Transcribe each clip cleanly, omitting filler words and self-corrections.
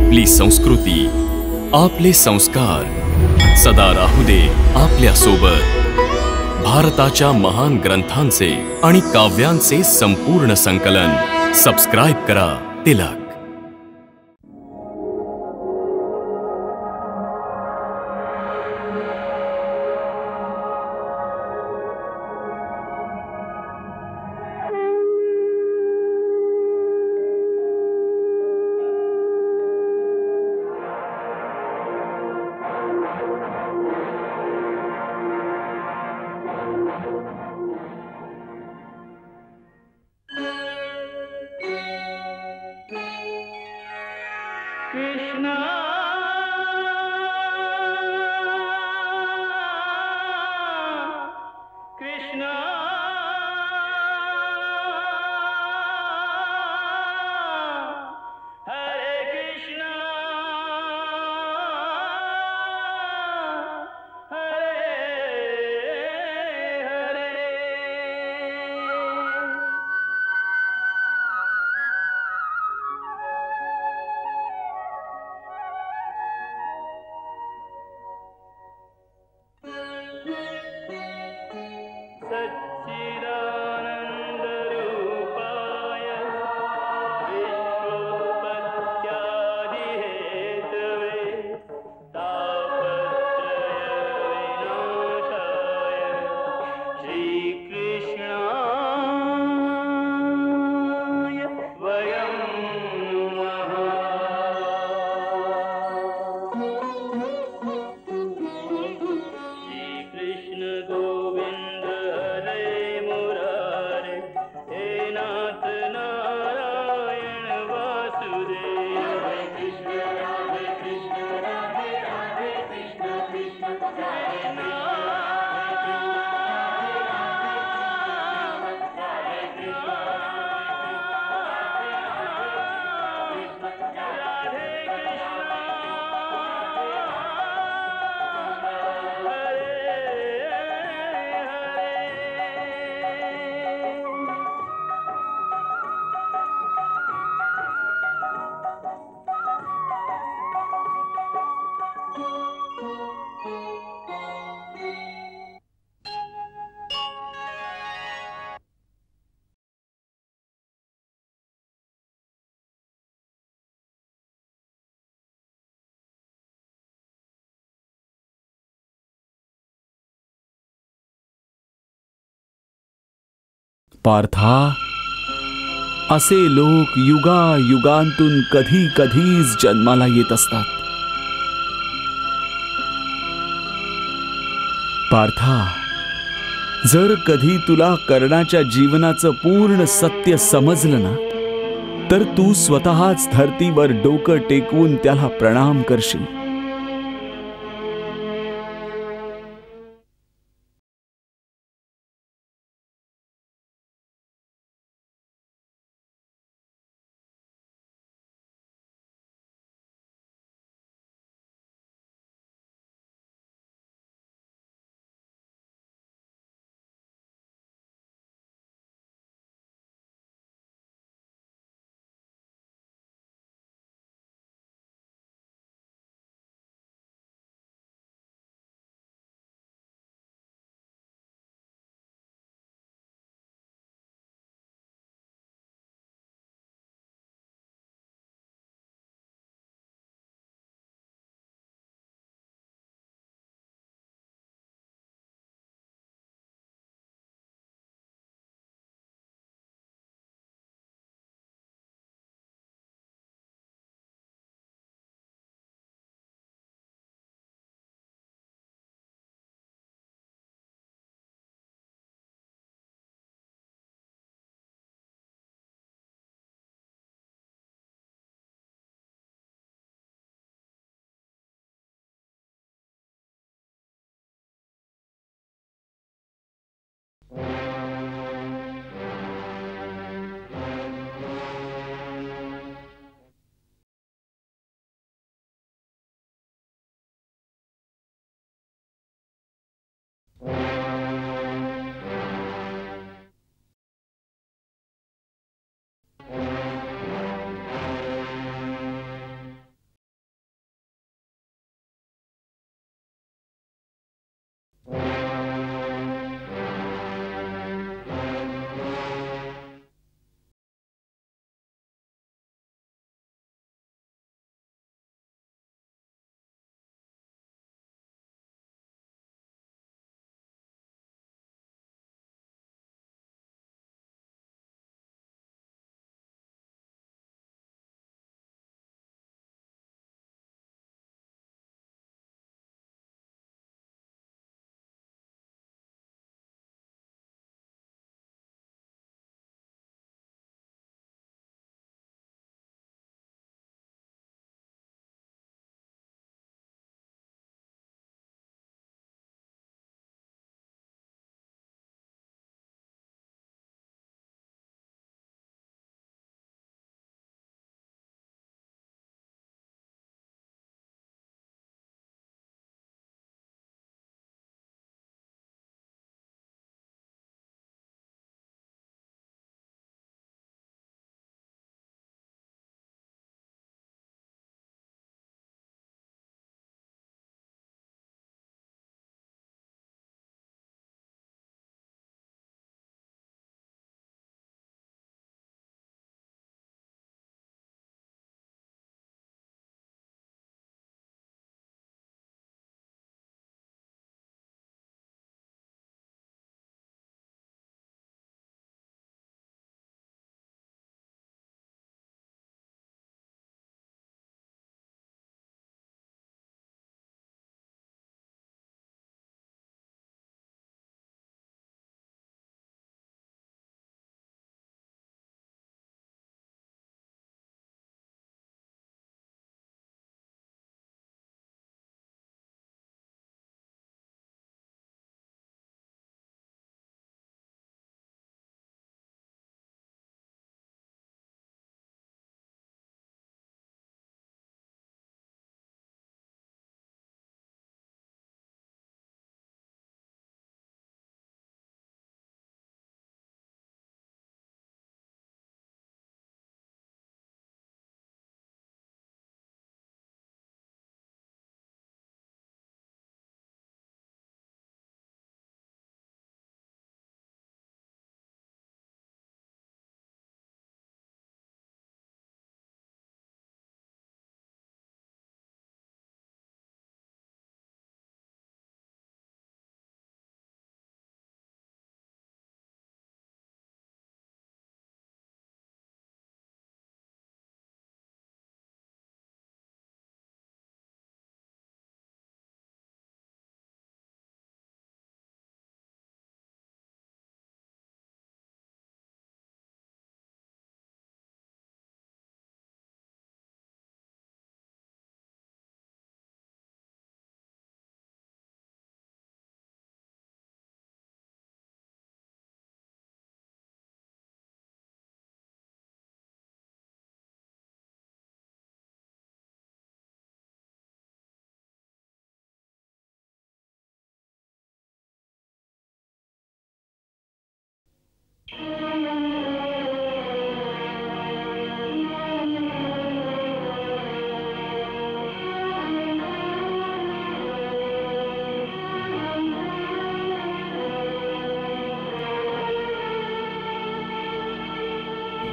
आपली संस्कृती, आपले संस्कार सदा राहू दे आपल्या सोबत। भारताच्या महान ग्रंथांचे आणि काव्यांचे संपूर्ण संकलन सबस्क्राइब करा तिलक। कृष्णा कृष्णा हरे कृष्णा हरे हरे। सच्चिदानंद रूपाय विश्वोत्पत्त्यादि हेतवे तापत्रय विनाशाय श्री कृष्णाय वयं नमः। श्री कृष्ण गोविंद हरे मुरारे, हे नाथ नारायण वासुदेव। हरे कृष्ण राधे कृष्ण राधे राधे कृष्ण कृष्ण हरे पार्था, असे लोक युगायुगांतून कधी कधीच जन्माला येत असतात। पार्था, जर कधी तुला कर्णाच्या जीवनाचं पूर्ण सत्य समजलं ना, तर तू स्वतःच धरतीवर डोकं टेकवून त्याला प्रणाम करशील।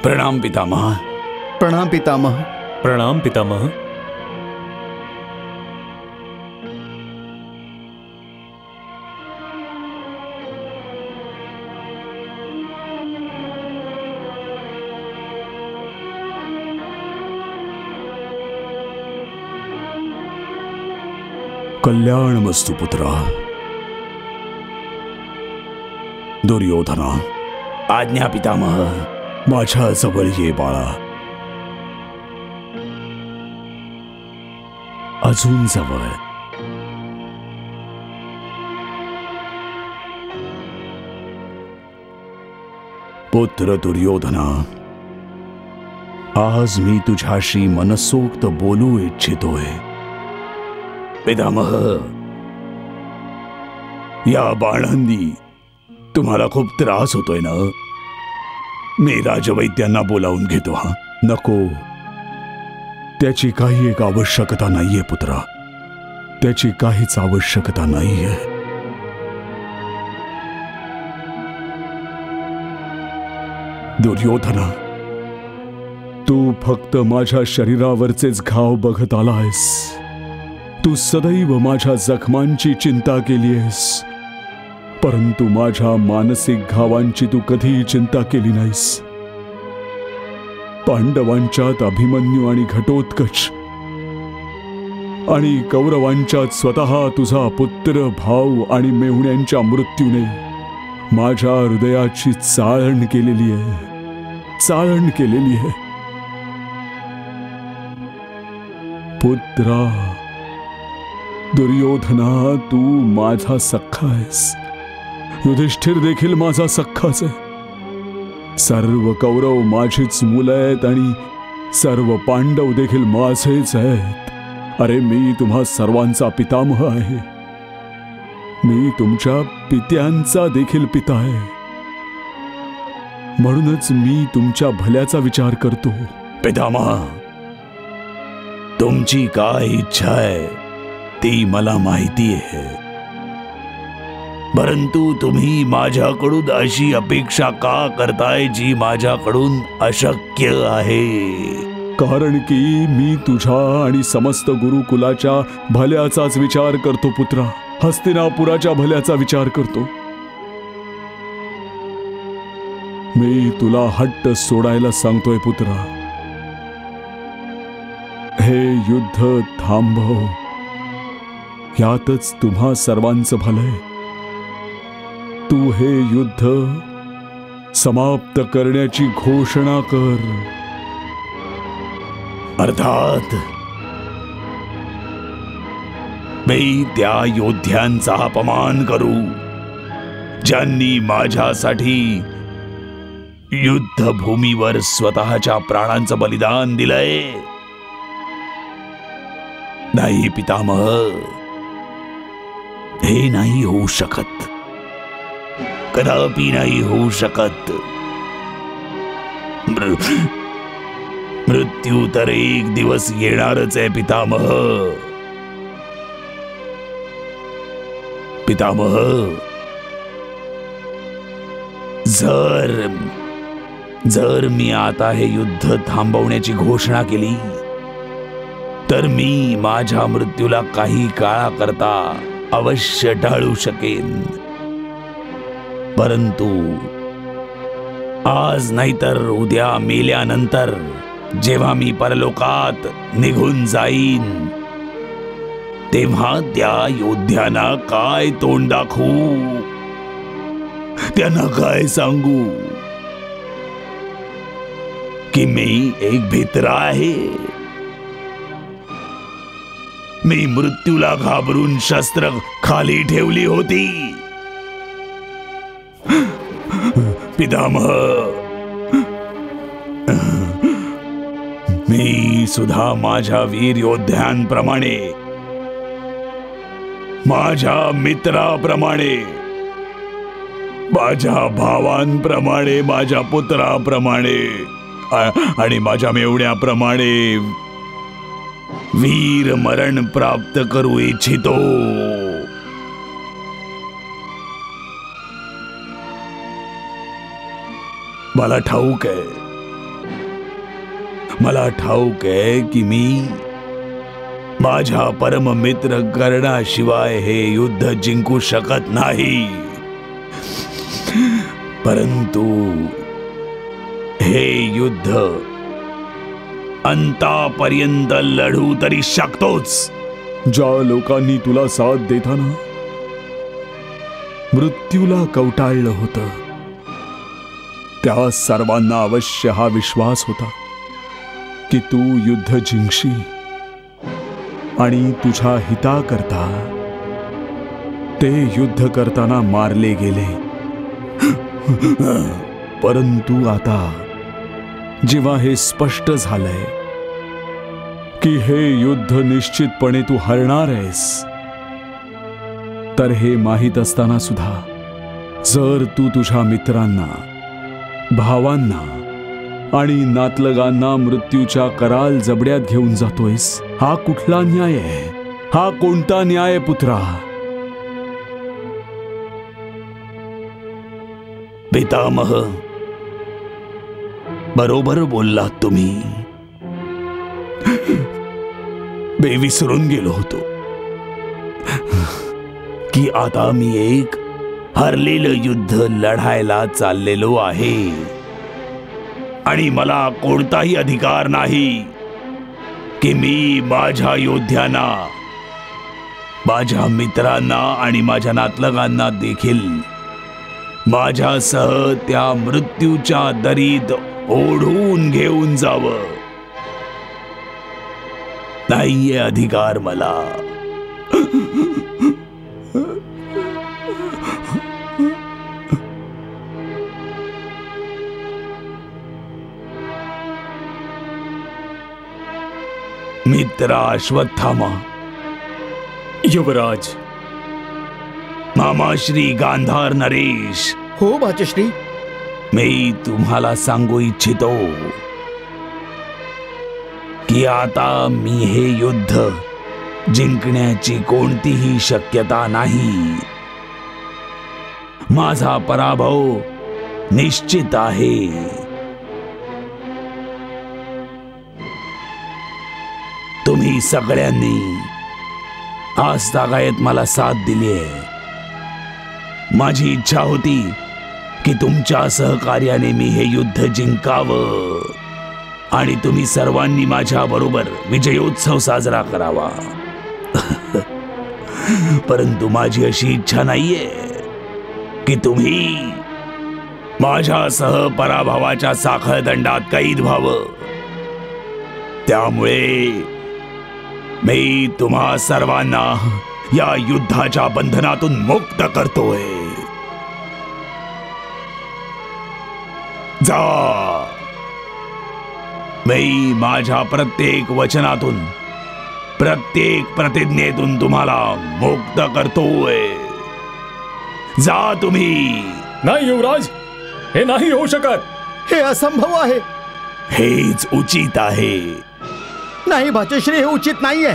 प्रणाम पितामह. प्रणाम पितामह. प्रणाम पितामह. कल्याणमस्तु पुत्रा. दुर्योधना, आज्ञा पितामह. माझ्या जवळ ये बाळा. अजून जवळ. पुत्र दुर्योधना, आज मी तुझ्याशी मनसोक्त बोलू इच्छितोय. पितामह, या बाणांनी तुम्हाला खूप त्रास होतोय ना? मी राजवैद्यांना बोलावून घेतो. हा नको, त्याची काही एक आवश्यकता नाहीये पुत्रा. त्याची काहीच आवश्यकता नाहीये. दुर्योधना, तू फक्त माझ्या शरीरावरचेच घाव बघत आलायस. तू सदैव माझ्या जखमांची चिंता केलीयस, परंतु माझ्या मानसिक घावांची तू कधीही चिंता केली नाहीस. पांडवांच्यात अभिमन्यू आणि घटोत्कच आणि कौरवांच्यात स्वतः तुझा पुत्र, भाऊ आणि मेहुण्यांच्या मृत्यूने माझ्या हृदयाची चाळण केलेली आहे. चाळण केलेली आहे. पुत्रा दुर्योधना, तू माझा सख्खा आहेस. युधिष्ठिर देखील माझा सख्खाच आहे. सर्व कौरव माझीच मुलं आहेत आणि सर्व पांडव देखील माझेच आहेत. अरे, मी तुम्हा सर्वांचा पितामह आहे. मी तुमच्या पित्यांचा देखील पिता आहे. म्हणूनच मी तुमच्या भल्याचा विचार करतो. पितामह, तुमची काय इच्छा आहे ती मला माहिती आहे, परंतु तुम्ही माझ्याकडून अशी अपेक्षा का करताय जी माझ्याकडून अशक्य आहे? कारण की मी तुझ्या आणि समस्त गुरुकुलाच्या भल्याचाच विचार करतो पुत्रा. हस्तिनापुराच्या भल्याचा विचार करतो. मी तुला हट्ट सोडायला सांगतोय पुत्रा. हे युद्ध थांबव. यातच तुम्हा सर्वांचं भलंय. तू हे युद्ध समाप्त करण्याची घोषणा कर. अर्थात मी त्या योद्ध्यांचा अपमान करू ज्यांनी माझ्यासाठी युद्धभूमीवर स्वतःच्या प्राणांचं बलिदान दिलंय? नाही पितामह, हे नाही होऊ शकत. कदापि नाही होऊ शकत. मृत्यू तर एक दिवस येणारच आहे पितामह. पितामह, जर मी आता हे युद्ध थांबवण्याची घोषणा केली तर मी माझ्या मृत्यूला काही काळाकरता अवश्य टाळू शकेन. परंतु आज नाहीतर उद्या मेल्यानंतर जेव्हा मी परलोकात निघून जाईन तेव्हा त्या योद्ध्यांना काय तोंड दाखवू? त्यांना काय सांगू की मी एक भित्रा आहे? मी मृत्यूला घाबरून शस्त्र खाली ठेवली होती. पितामह, मी सुद्धा माझ्या वीर योद्ध्यांप्रमाणे, माझ्या मित्राप्रमाणे, माझ्या भावांप्रमाणे, माझ्या पुत्राप्रमाणे आणि माझ्या मेवण्याप्रमाणे वीर मरण प्राप्त करू इच्छितो. मला ठाऊक आहे मला ठाऊक आहे की मी माझ्या परममित्र कर्णाशिवाय हे युद्ध जिंकू शकत नाही, परंतु हे युद्ध अंतापर्यंत लढू तरी शकतोच. ज्या लोकांनी तुला साथ देताना मृत्यूला कवटाळलं होतं, त्या सर्वांना अवश्य हा विश्वास होता की तू युद्ध जिंकशील आणि तुझ्या हिताकरता ते युद्ध करताना मारले गेले. परंतु आता जेव्हा हे स्पष्ट झालंय की हे युद्ध निश्चितपणे तू हरणार आहेस, तर हे माहीत असताना सुद्धा जर तू तुझ्या मित्रांना, भावांना आणि नातलगांना मृत्यूच्या कराल जबड्यात घेऊन जातोयस, हा कुठला न्याय आहे? हा कोणता न्याय पुत्रा? पितामह, बरोबर बोललात तुम्ही. मी विसरून गेलो होतो की आता मी एक हरलेलं युद्ध लढायला चाललेलो आहे आणि मला कोणताही अधिकार नाही की मी माझ्या योद्ध्यांना, माझ्या मित्रांना आणि माझ्या नातलगांना देखील माझ्यासह त्या मृत्यूच्या दरीत ओढून घेऊन जावं. नाहीये अधिकार मला. मित्र अश्वत्थामा, युवराज, मामा श्री गांधार नरेश, हो भाचश्री. मी तुम्हाला सांगू इच्छितो की आता मी हे युद्ध जिंकण्याची कोणतीही शक्यता नाही. माझा पराभव निश्चित आहे. तुम्ही सगळ्यांनी आजतागायत मला साथ दिली आहे. माझी इच्छा होती की तुमच्या सहकार्याने मी हे युद्ध जिंकावं आणि तुम्ही सर्वांनी माझ्या बरोबर विजयोत्सव साजरा करावा. परंतु माझी अशी इच्छा नाहीये की तुम्ही माझ्यासह पराभवाच्या साखळदंडात कैद व्हावं. त्यामुळे मी तुम्हा सर्वांना या युद्धाच्या बंधनातून मुक्त करतोय. जा. मी माझ्या प्रत्येक वचनातून, प्रत्येक प्रतिज्ञेतून तुम्हाला मुक्त करतोय. जा तुम्ही. नाही युवराज, हे नाही होऊ शकत. हे असंभव आहे. हेच उचित आहे. नाही भाचश्री, हे उचित नाहीये.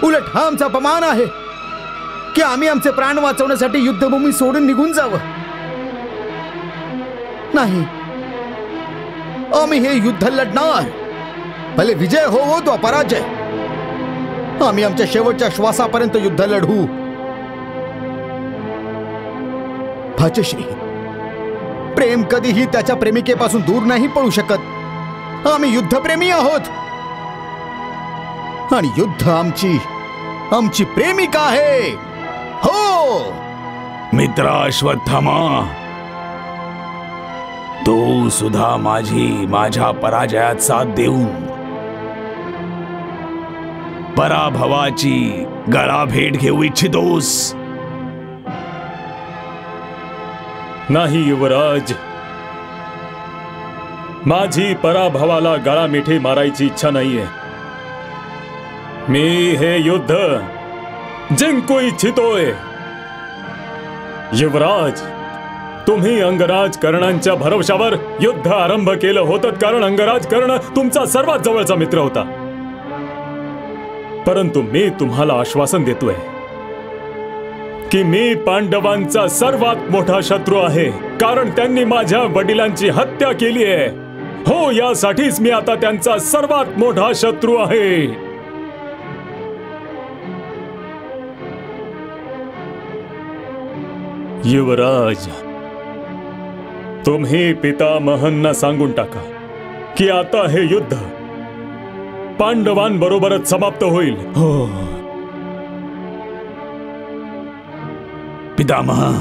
उलट हा आमचा अपमान आहे की आम्ही आमचे प्राण वाचवण्यासाठी युद्धभूमी सोडून निघून जावं. नाही, आम्ही हे युद्ध लढणार. भले विजय हो तो पराजय, आम्ही आमच्या शेवटच्या श्वासापर्यंत युद्ध लढू. भाचश्री, प्रेम कधीही त्याच्या प्रेमिकेपासून दूर नाही पळू शकत. आम्ही युद्धप्रेमी आहोत आणि युद्ध आमची प्रेमिका आहे. हो मित्र अश्वत्थामा, तू सुद्धा माझ्या पराजयात साथ देऊन पराभवाची गळाभेट घेऊ इच्छितोस. नाही युवराज, माझी पराभवाला गळा मिठी मारायची इच्छा नाहीये. मी हे युद्ध जिंकू इच्छितोय. युवराज, तुम्ही अंगराज कर्णांच्या भरवशावर युद्ध आरंभ केलं होतं, कारण अंगराज कर्ण तुमचा सर्वात जवळचा मित्र होता. परंतु मी तुम्हाला आश्वासन देतोय की मी पांडवांचा सर्वात मोठा शत्रू आहे, कारण त्यांनी माझ्या वडिलांची हत्या केली आहे हो, यासाठीच मी आता त्यांचा सर्वात मोठा शत्रू आहे. युवराज, तुम्ही पितामहांना सांगून टाका की आता हे युद्ध पांडवांबरोबरच समाप्त होईल. हो पितामह,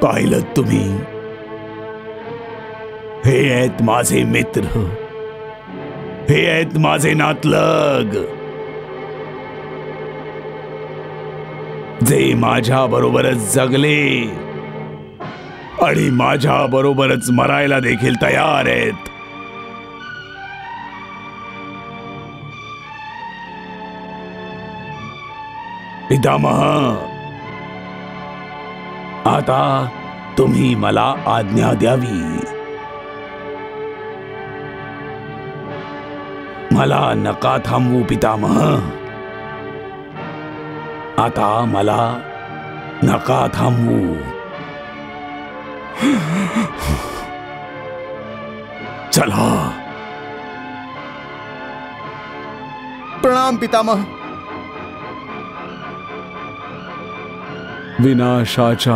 पाहिलं तुम्ही, हे आहेत माझे मित्र, हे आहेत माझे नातलग, जे माझ्या बरोबरच जगले आणि माझ्या बरोबरच मरायला देखील तयार आहेत. पितामह, आता तुम्ही मला आज्ञा द्यावी. मला नका थांबवू पितामह, आता मला नका थांबवू. चला. प्रणाम पितामह. विनाशाच्या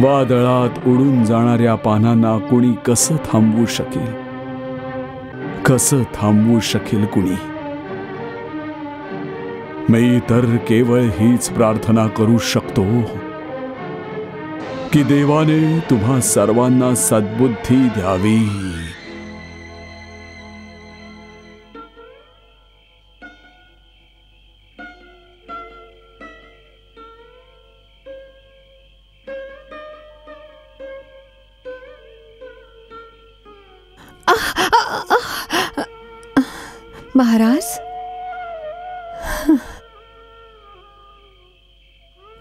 वादळात उडून जाणाऱ्या पानांना कुणी कसं थांबवू शकेल? कसं थांबवू शकेल कुणी? मी तर केवळ हीच प्रार्थना करू शकतो की देवाने तुम्हा सर्वांना सद्बुद्धी द्यावी. महाराज,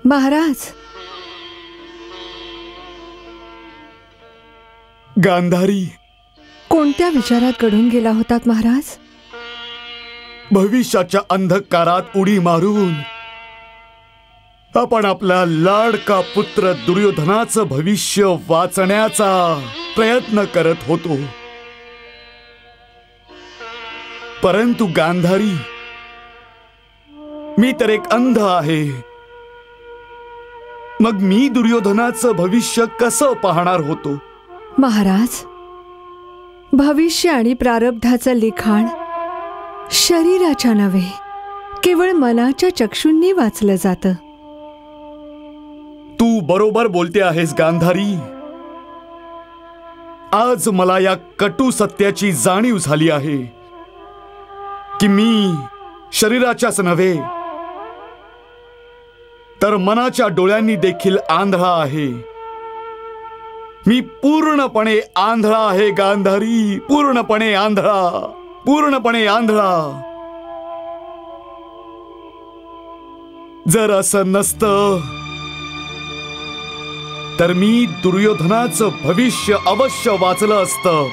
महाराज. गांधारी, कोणत्या विचारात गढून गेला होतात महाराज? भविष्याच्या अंधकारात उडी मारून आपण आपला लाडका पुत्र दुर्योधनाचं भविष्य वाचण्याचा प्रयत्न करत होतो. परंतु गांधारी, मी तर एक अंध आहे. मग मी दुर्योधनाचं भविष्य कसं पाहणार होतो? महाराज, भविष्य आणि प्रारब्धाचं लिखाण शरीराच्या नव्हे, केवळ मनाच्या चक्षुंनी वाचलं जातं. तू बरोबर बोलते आहेस गांधारी. आज मला या कटू सत्याची जाणीव झाली आहे की मी शरीराच्याच नव्हे तर मनाच्या डोळ्यांनी देखील आंधळा आहे. मी पूर्णपणे आंधळा आहे गांधारी, पूर्णपणे आंधळा, पूर्णपणे आंधळा. जर असं नसतं तर मी दुर्योधनाचं भविष्य अवश्य वाचलं असतं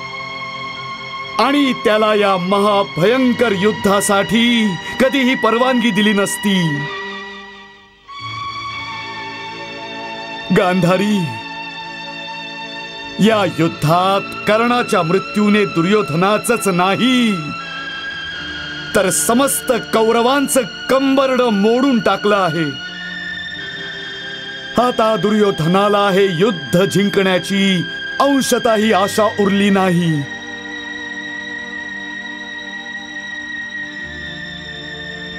आणि त्याला या महाभयंकर युद्धासाठी कधीही परवानगी दिली नसती. गांधारी, या युद्धात कर्णाच्या मृत्यूने दुर्योधनाचंच नाही तर समस्त कौरवांचं कंबरडं मोडून टाकलं आहे. आता दुर्योधनाला हे युद्ध जिंकण्याची अंशतःही आशा उरली नाही.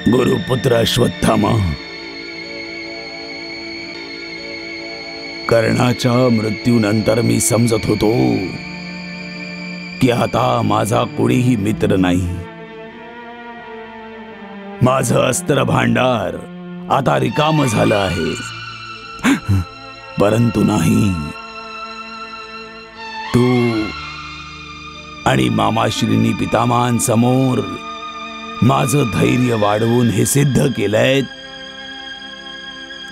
गुरुपुत्र अश्वत्थामा, कर्णाच्या मृत्यूनंतर मी समजत होतो की आता माझा कोणीही मित्र नाही. माझं अस्त्र भांडार आता रिकाम झालं आहे. परंतु नाही, तू आणि मामाश्रींनी पितामहांसमोर माझं धैर्य वाढवून हे सिद्ध केलंय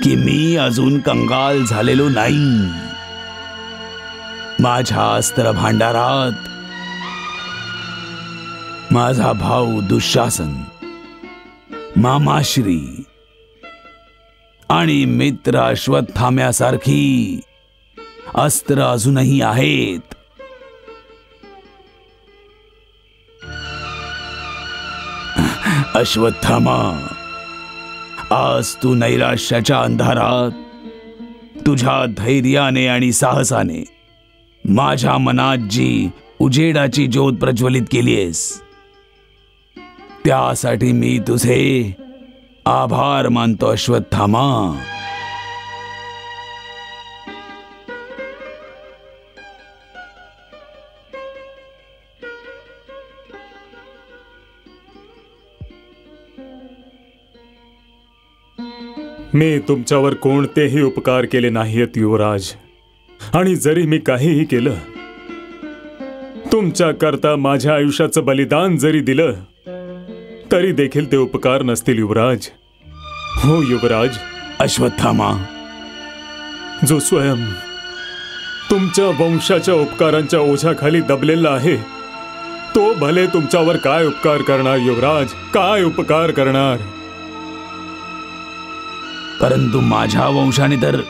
की मी अजून कंगाल झालेलो नाही. माझ्या अस्त्र भांडारात माझा भाऊ दुःशासन, मामाश्री आणि मित्र अश्वत्थाम्यासारखी अस्त्र अजूनही आहेत. अश्वत्थामा, आज तू नैराश्याच्या अंधारात तुझ्या धैर्याने आणि साहसाने माझ्या मनात जी उजेडाची ज्योत प्रज्वलित केलीयस, त्यासाठी मी तुझे आभार मानतो अश्वत्थामा. मी तुमच्यावर कोणतेही उपकार केले नाहीत युवराज, आणि जरी मी काहीही केलं, तुमच्या करता माझ्या आयुष्याचं बलिदान जरी दिलं, तरी देखील ते उपकार नसतील युवराज. हो युवराज. अश्वत्थामा, जो स्वयं तुमच्या वंशाच्या उपकारांच्या ओझ्याखाली दबलेला आहे, तो भले तुमच्यावर काय उपकार करणार युवराज, काय उपकार करणार. परंतु माझ्या वंशाने तर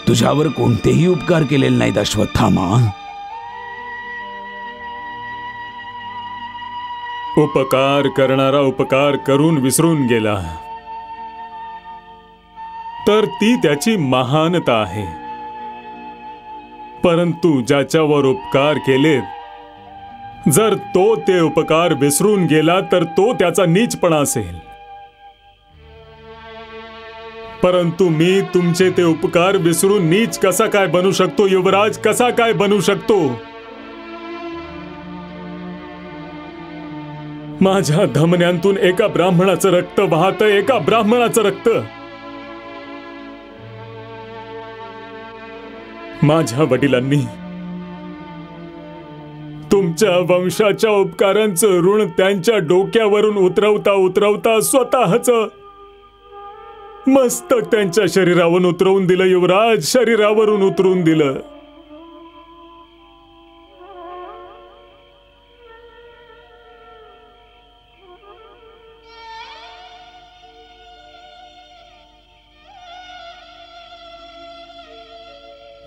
तुझ्यावर कोणतेही उपकार केलेले नाहीत अश्वत्थामा. उपकार करणारा उपकार करून विसरून गेला तर ती त्याची महानता आहे, परंतु ज्याच्यावर उपकार केलेत, जर तो ते उपकार विसरून गेला तर तो त्याचा नीचपणा असेल. परंतु मी तुमचे ते उपकार विसरून नीच कसा काय बनू शकतो युवराज, कसा काय बनू शकतो. माझ्या धमन्यांतून एका ब्राह्मणाचं रक्त वाहतं, एका ब्राह्मणाचं रक्त. माझ्या वडिलांनी तुमच्या वंशाच्या उपकारांचं ऋण त्यांच्या डोक्यावरून उतरवता उतरवता स्वतःचं मस्तक त्यांच्या शरीरावरून उतरवून दिलं युवराज, शरीरावरून उतरवून दिलं.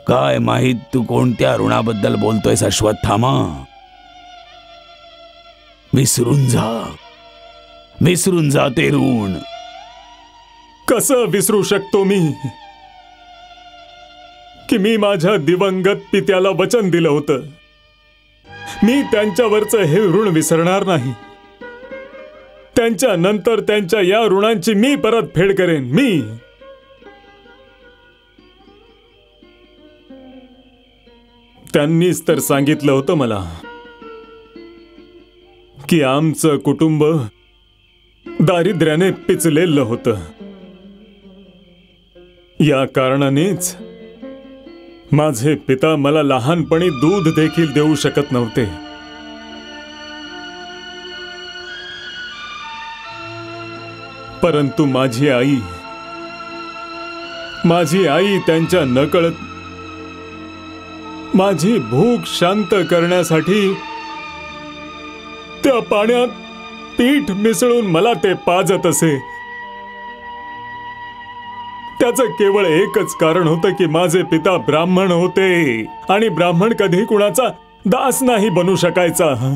काय माहित तू कोणत्या ऋणाबद्दल बोलतोयस अश्वत्थामा. विसरून जा ते ऋण. कसं विसरू शकतो मी की मी माझ्या दिवंगत पित्याला वचन दिलं होतं, मी त्यांच्यावरचं हे ऋण विसरणार नाही. त्यांच्या नंतर त्यांच्या या ऋणांची मी परतफेड करेन. मी त्यांनीच तर सांगितलं होतं मला की आमचं कुटुंब दारिद्र्याने पिचलेलं होतं. या कारणानेच माझे पिता मला लहानपणी दूध देखील देऊ शकत नव्हते. परंतु माझी आई त्यांच्या नकळत माझी भूक शांत करण्यासाठी त्या पाण्यात पीठ मिसळून मला ते पाजत असे. त्याचं केवळ एकच कारण होतं की माझे पिता ब्राह्मण होते आणि ब्राह्मण कधी कुणाचा दास नाही बनू शकायचा.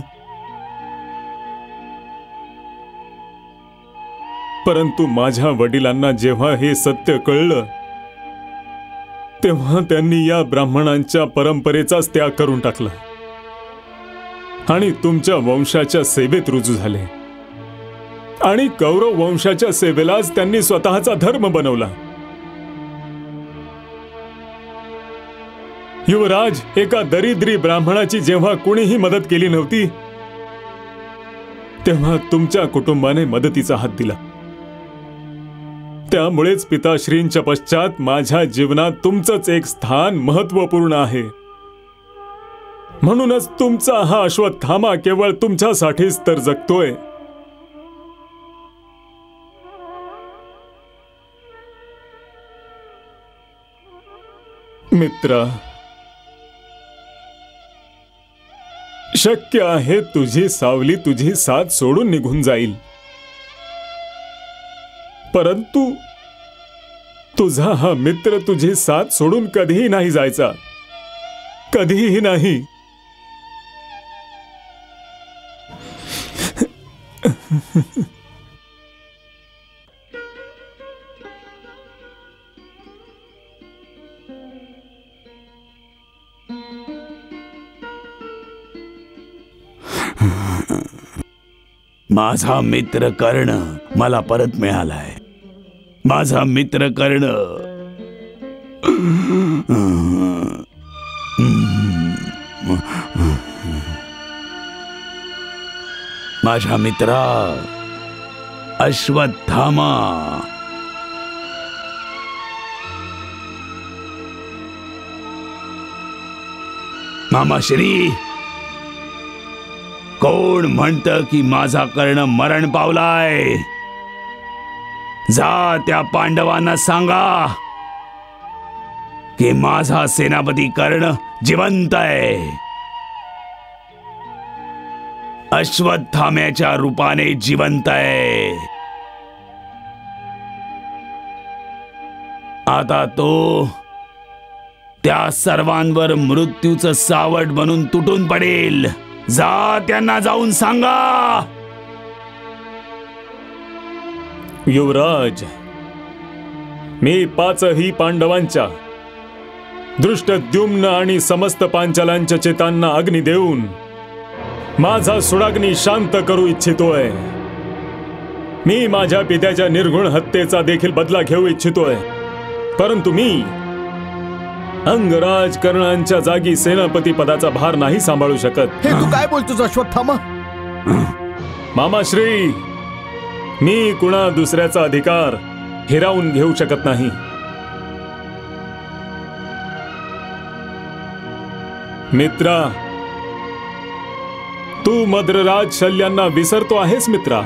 परंतु माझ्या वडिलांना जेव्हा हे सत्य कळलं, तेव्हा त्यांनी या ब्राह्मणांच्या परंपरेचाच त्याग करून टाकला आणि तुमच्या वंशाच्या सेवेत रुजू झाले. आणि कौरव वंशाच्या सेवेलाच त्यांनी स्वतःचा धर्म बनवला. युवराज, एका दरिद्री ब्राह्मणाची जेव्हा कोणीही मदत केली नव्हती, तेव्हा तुमच्या कुटुंबाने मदतीचा हात दिला. त्यामुळेच पिताश्रींच्या पश्चात माझ्या जीवनात तुमचंच एक स्थान महत्त्वपूर्ण आहे. म्हणूनच तुमचा हा अश्वत्थामा केवळ तुमच्यासाठीच तर जगतोय. मित्रा, शक्य आहे तुझी सावली तुझी साथ सोडून निघून जाईल, परंतु तुझा हा मित्र तुझी साथ सोडून कधीही नाही जायचा. कधीही नाही. माझा मित्र कर्ण मला परत मिळालाय. माझा मित्र कर्ण. माझा मित्रा अश्वत्थामा. मामाश्री, कोण म्हणतं की माझा कर्ण मरण पावलाय? जा त्या पांडवांना सांगा की माझा सेनापती कर्ण जिवंत आहे. अश्वत्थाम्याच्या रूपाने जिवंत आहे. आता तो त्या सर्वांवर मृत्यूचं सावट बनून तुटून पडेल. जा त्यांना जाऊन सांगा. युवराज, मी पाचही पांडवांच्या, दृष्टद्युम्न आणि समस्त पांचालांच्या चितांना अग्नी देऊन माझा सुडाग्नी शांत करू इच्छितोय. मी माझ्या पित्याच्या निर्गुण हत्येचा देखील बदला घेऊ इच्छितोय. परंतु मी अंगराज कर्णांच्या जागी सेनापती पदाचा भार नाही सांभाळू शकत. हे तू काय बोलतोस अश्वत्थामा? मामाश्री, मी कुणा दुसऱ्याचा अधिकार हिरावून घेऊ शकत नाही. मित्रा, तू मद्रराज शल्यांना विसरतो आहेस मित्रा.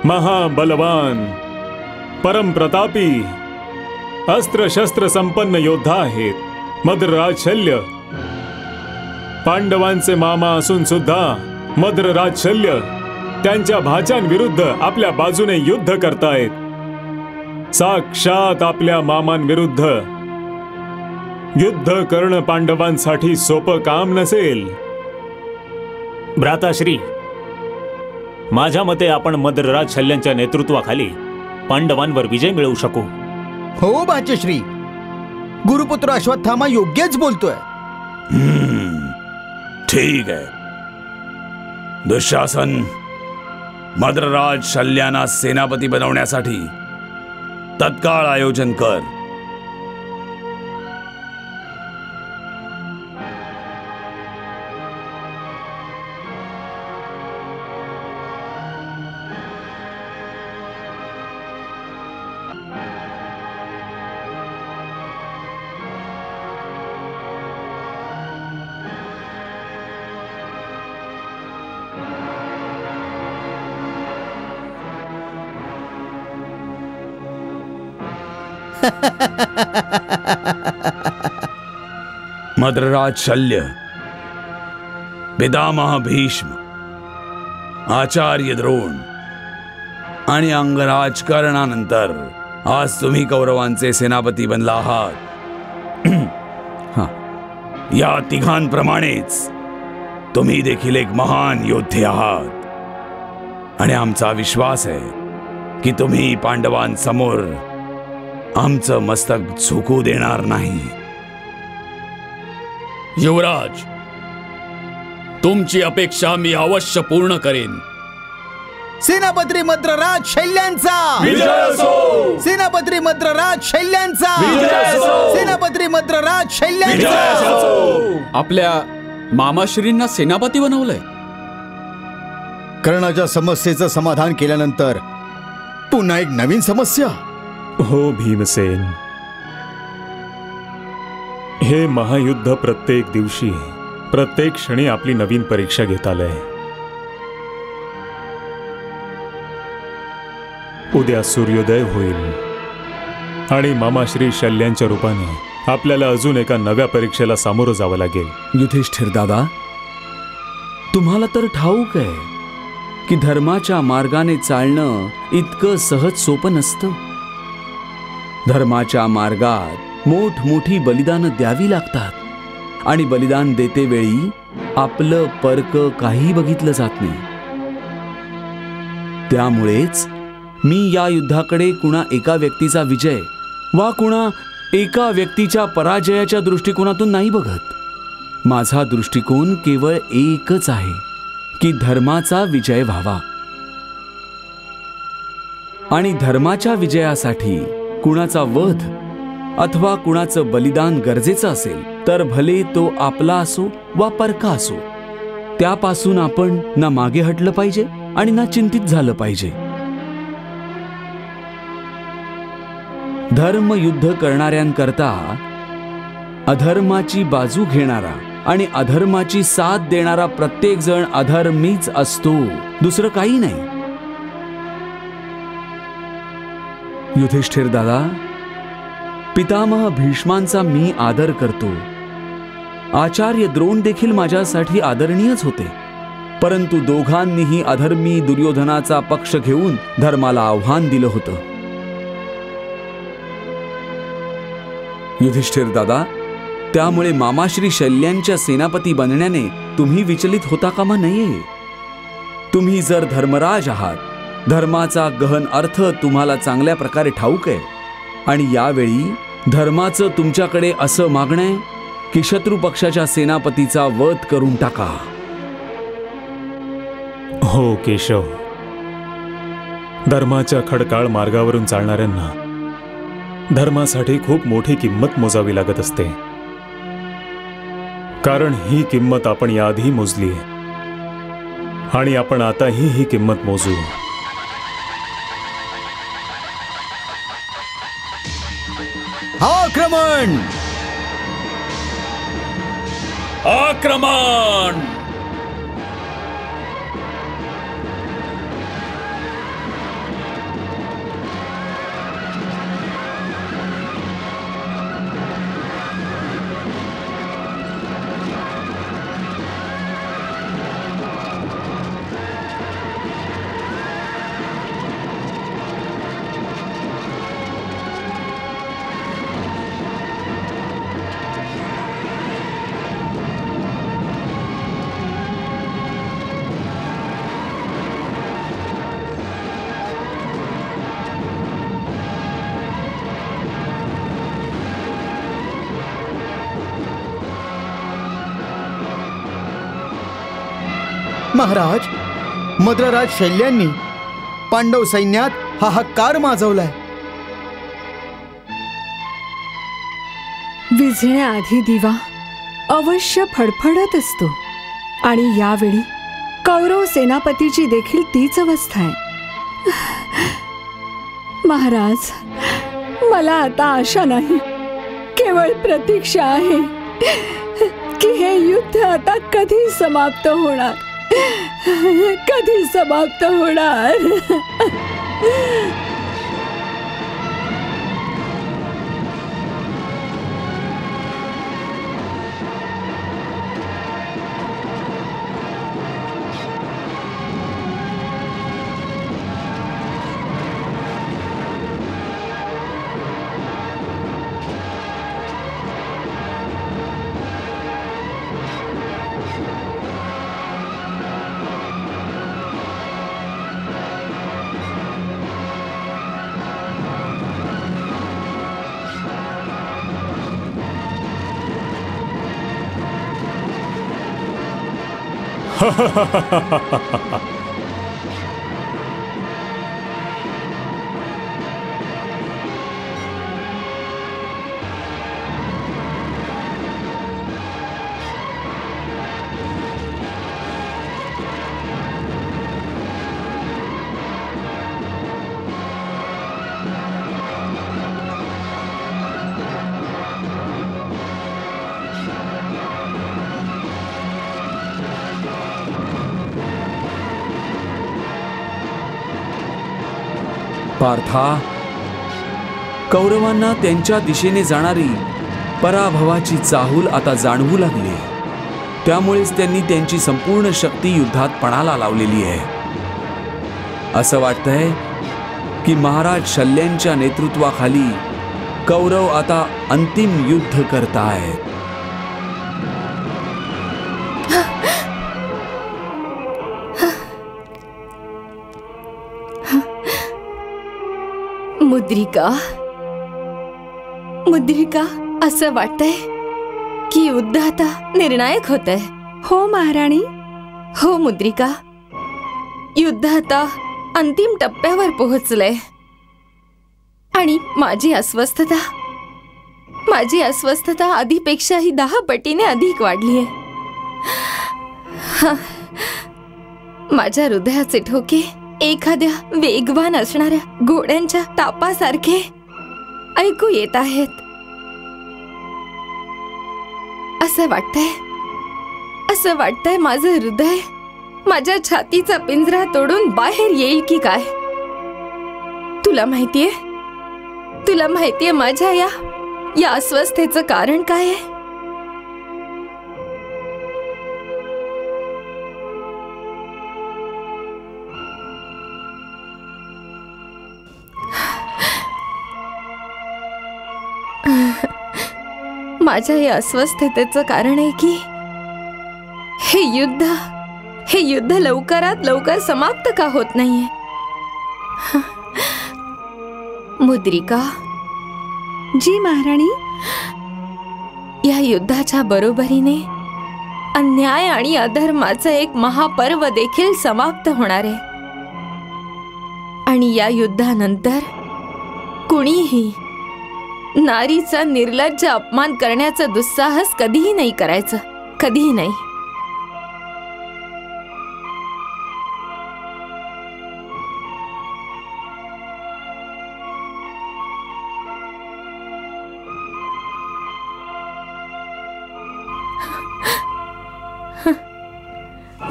महाबलवान, परमप्रतापी, अस्त्र शस्त्र संपन्न योद्धा आहेत मद्रराज शल्य. पांडवांचे मामा असून सुद्धा मद्रराज शल्य त्यांच्या भाच्यांविरुद्ध आपल्या बाजूने युद्ध करतायत. साक्षात आपल्या मामांविरुद्ध युद्ध करणं पांडवांसाठी सोपं काम नसेल. भ्राताश्री, माझ्या मते आपण मद्रराज शल्यांच्या नेतृत्वाखाली पांडवांवर विजय मिळवू शकू. हो भाचश्री, गुरुपुत्र अश्वत्थामा योग्यच बोलतोय. ठीक आहे. दुःशासन, मद्रराज शल्यांना सेनापती बनवण्यासाठी तत्काळ आयोजन कर. मद्रराज शल्य, पितामह भीष्म, आचार्य द्रोण आणि अंगराज कर्णानंतर आज तुम्ही कौरवांचे सेनापती बनला आहात. या तिघांप्रमाणेच तुम्ही देखील एक महान योद्धे आहात आणि आमचा विश्वास आहे की तुम्ही पांडवांसमोर आमचं मस्तक झुकू देणार नाही. युवराज, तुमची अपेक्षा मी अवश्य पूर्ण करेन. सेनापती मद्रराज शल्यांचा विजय असो! सेनापती मद्रराज शल्यांचा विजय असो! सेनापती मद्रराज शल्यांचा विजय असो! आपल्या मामाश्रींना सेनापती बनवलंय. कर्णाच्या समस्येचं समाधान केल्यानंतर पुन्हा एक नवीन समस्या. हो भीमसेन, हे महायुद्ध प्रत्येक दिवशी, प्रत्येक क्षणी आपली नवीन परीक्षा घेत आलंय. उद्या सूर्योदय होईल आणि मामाश्री शल्यांच्या रूपाने आपल्याला अजून एका नव्या परीक्षेला सामोरं जावं लागेल. युधिष्ठिर दादा, तुम्हाला तर ठाऊक आहे की धर्माच्या मार्गाने चालणं इतकं सहज सोपं नसतं. धर्माच्या मार्गात मोठमोठी बलिदानं द्यावी लागतात आणि बलिदान देते वेळी आपलं परक काही बघितलं जात नाही. त्यामुळेच मी या युद्धाकडे कुणा एका व्यक्तीचा विजय वा कुणा एका व्यक्तीच्या पराजयाच्या दृष्टिकोनातून नाही बघत. माझा दृष्टिकोन केवळ एकच आहे की धर्माचा विजय व्हावा. आणि धर्माच्या विजयासाठी कुणाचा वध अथवा कुणाचं बलिदान गरजेचं असेल तर भले तो आपला असो वा परका असो, त्यापासून आपण ना मागे हटलं पाहिजे आणि ना चिंतित झालं पाहिजे. धर्मयुद्ध करणाऱ्यांकरता अधर्माची बाजू घेणारा आणि अधर्माची साथ देणारा प्रत्येक जण अधर्मीच असतो, दुसरं काही नाही. युधिष्ठिर दादा, पितामह भीष्मांचा मी आदर करतो. आचार्य द्रोण देखील माझ्यासाठी आदरणीयच होते, परंतु दोघांनीही अधर्मी दुर्योधनाचा पक्ष घेऊन धर्माला आव्हान दिलं होतं. युधिष्ठिर दादा, त्यामुळे मामाश्री शल्यांच्या सेनापती बनण्याने तुम्ही विचलित होता कामा नये. तुम्ही जर धर्मराज आहात, धर्माचा गहन अर्थ तुम्हाला चांगल्या प्रकारे ठाऊक आहे, आणि यावेळी धर्माचं तुमच्याकडे असं मागणं आहे की शत्रू पक्षाच्या सेनापतीचा वध करून टाका. हो केशव, धर्माच्या खडकाळ मार्गावरून चालणाऱ्यांना धर्मासाठी खूप मोठी किंमत मोजावी लागत असते, कारण ही किंमत आपण याआधी मोजली आहे आणि आपण आताही ही किंमत मोजू. आक्रमण! आक्रमण! महाराज, मद्रराज शल्यांनी पांडव सैन्यात हाहाकार माजवलाय. विझण्याआधी दिवा अवश्य फडफडत असतो, आणि यावेळी कौरव सेनापतीची देखील तीच अवस्था आहे. महाराज, मला आता आशा नाही, केवळ प्रतीक्षा आहे की हे युद्ध आता कधी समाप्त होणार, कधी समाप्त होणार. पार्था, कौरवांना त्यांच्या दिशेने जाणारी पराभवाची चाहूल आता जाणवू लागली. त्यामुळेच त्यांनी त्यांची संपूर्ण शक्ती युद्धात पणाला लावलेली आहे. असं वाटतंय की महाराज शल्यांच्या नेतृत्वाखाली कौरव आता अंतिम युद्ध करतायत. मुद्रिका, मुद्रिका, असं वाटतंय की युद्ध आता निर्णायक होतंय. हो महाराणी. हो मुद्रिका, युद्ध आता अंतिम टप्प्यावर पोहोचलंय आणि माझी अस्वस्थता आधीपेक्षाही 10 पटीने अधिक वाढलीये. माझ्या हृदयाचे ठोके एखाद्या वेगवान असणाऱ्या घोड्यांच्या तापासारखे ऐकू येत आहेत. असं वाटतंय माझं हृदय माझ्या छातीचा पिंजरा तोडून बाहेर येईल की काय. तुला माहितीये माझ्या या अस्वस्थतेचं कारण काय आहे? माझ्या या अस्वस्थतेचं कारण आहे की हे युद्ध लवकरात लवकर समाप्त का होत नाहीये. मुद्रिका. जी महाराणी. या युद्धाच्या बरोबरीने अन्याय आणि अधर्माचं एक महापर्व देखील समाप्त होणार आहे. आणि या युद्धानंतर कुणीही नारीचा निर्लज्ज अपमान करण्याचा दुस्साहस कधीही नाही करायचं. कधीही नाही.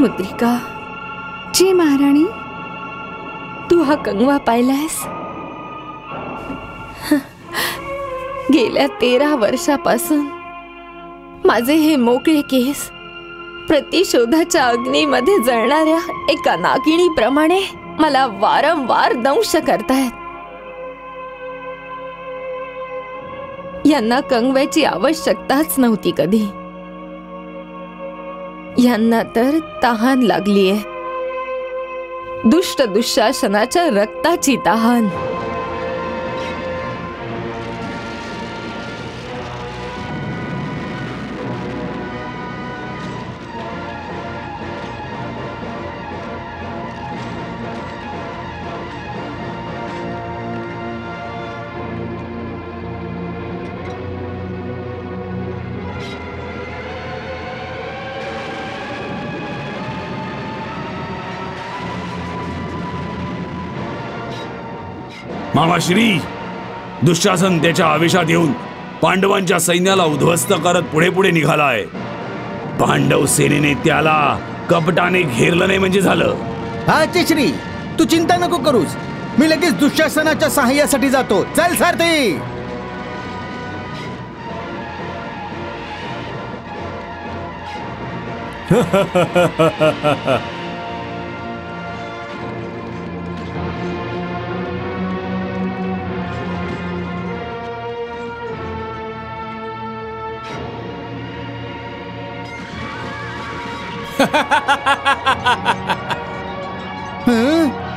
मुद्रिका. जी महाराणी. तू हा कंगवा पाहिलायस? गेल्या 13 वर्षापासून माझे हे मोकळे केस प्रतिशोधाच्या अग्नीमध्ये जळणाऱ्या एका नागिणीप्रमाणे मला वारंवार दंश करतायत. यांना कंगव्याची आवश्यकताच नव्हती कधी. यांना तर तहान लागलीये. दुष्ट दुःशासनाच्या रक्ताची तहान. मामाश्री, दुःशासन त्याच्या आवेशात येऊन पांडवांच्या सैन्याला उद्ध्वस्त करत पुढे पुढे निघालाय. पांडव सेनेने त्याला कपटाने घेरलं नाही म्हणजे झालं. हा चिश्री, तू चिंता नको करूस. मी लगेच दुःशासनाच्या सहाय्यासाठी जातो. चल सारथी.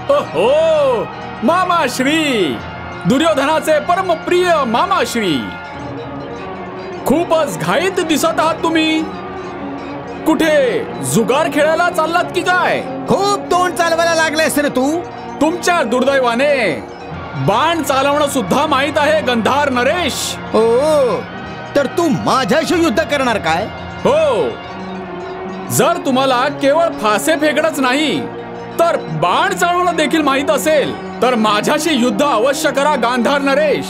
ओहो, मामाश्री, दुर्योधनाचे परमप्रिय मामाश्री, खूपच घाईत दिसत आहात तुम्ही. कुठे जुगार खेळायला चाललात की काय? खूप तोंड चालवायला लागलेस रे तू. तुमच्या दुर्दैवाने बाण चालवणं सुद्धा माहित आहे गंधार नरेश. ओ, तर तू माझ्याशी युद्ध करणार काय? हो, जर तुम्हाला केवळ फासे फेकणंच नाही तर बाण चालवणं देखील माहित असेल तर माझ्याशी युद्ध अवश्य करा गांधार नरेश.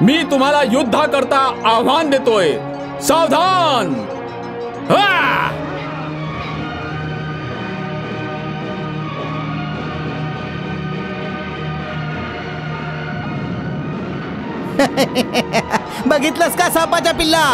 मी तुम्हाला युद्धाकरता आव्हान देतोय. सावधान. बघितलंस का सापाच्या पिल्ला?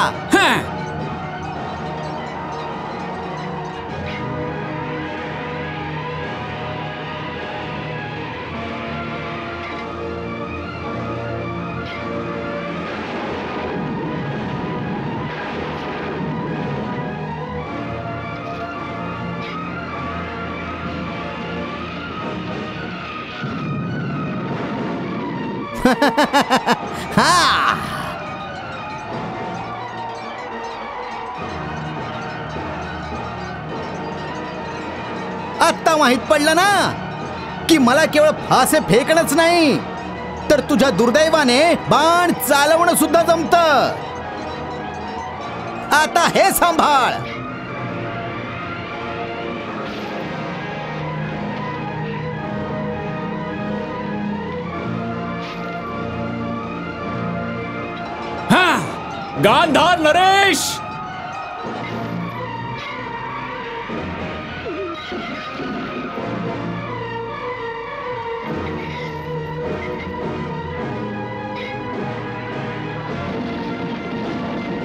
हा आत्ता माहित पडलं ना की मला केवळ फासे फेकणंच नाही तर तुझ्या दुर्दैवाने बाण चालवणं सुद्धा जमत. आता हे सांभाळ. गांधार नरेश,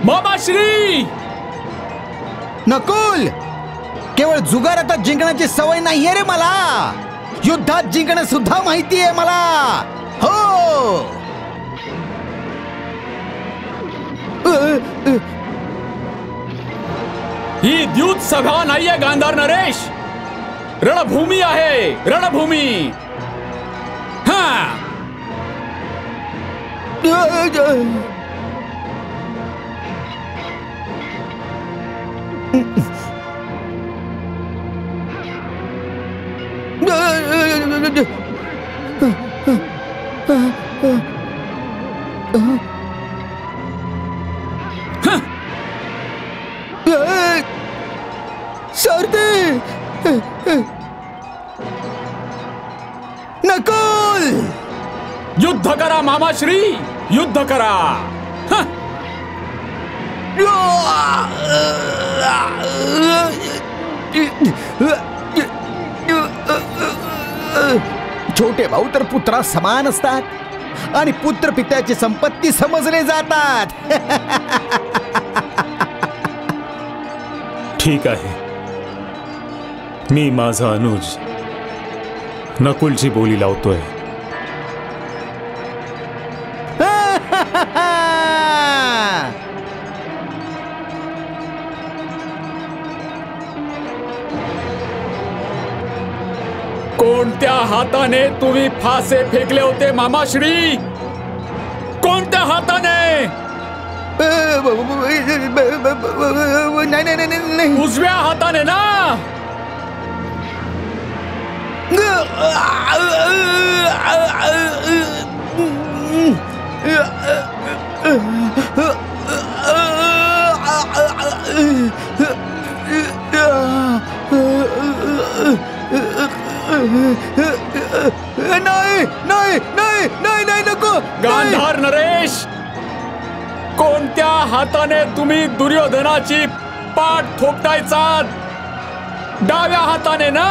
मामाश्री. नकुल, केवळ जुगारात जिंकण्याची सवय नाहीये रे मला, युद्धात जिंकणं सुद्धा माहितीये मला. हो ही द्यूत सभा नाहीये गांधार नरेश, रणभूमी आहे, रणभूमी. हा सरते नकुल, युद्ध करा मामाश्री, युद्ध करा. छोटे भाऊ तर पुत्रा समान असतात आणि पुत्र पित्याची संपत्ती समजले जातात. ठीक आहे, मी माझा अनुज नकुलची बोली लावतोय. कोणत्या हाताने तुम्ही फासे फेकले होते मामाश्री? कोणत्या हाताने? नाही, उजव्या हाताने ना? नाही नाही नाही नाही नाही नको. गांधार नरेश, कोणत्या हाताने तुम्ही दुर्योधनाची पाठ थोपटायचा? डाव्या हाताने ना?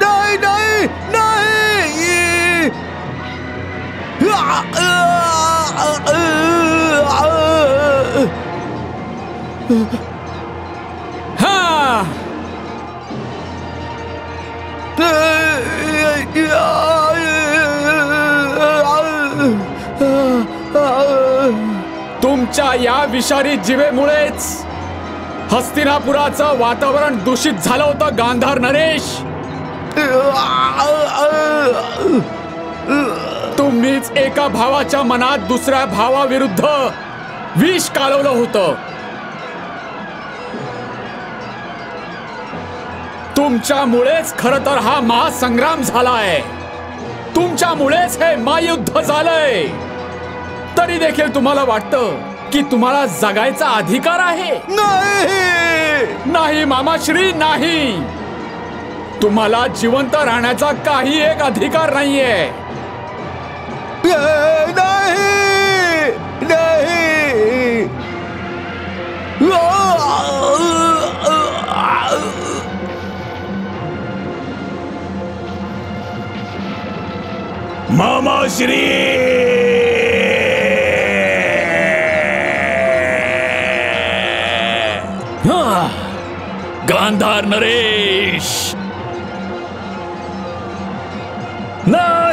नाही नाही नाही. हा तुमच्या या विषारी जिभेमुळेच हस्तिनापुराचं वातावरण दूषित झालं होतं गांधार नरेश. तुम्हीच एका भावाच्या मनात दुसऱ्या भावाविरुद्ध विष कालवलं होतं. तुमच्यामुळेच खरं तर हा महासंग्राम झालाय. तुमच्यामुळेच हे महायुद्ध झालंय. तरी देखील तुम्हाला वाटतं की तुम्हाला जगायचा अधिकार आहे? नाही नाही मामाश्री, नाही. तुम्हाला जिवंत राहण्याचा काही एक अधिकार नाहीये. नाही नाही. मामाश्री, गांधार नरेश, नाही.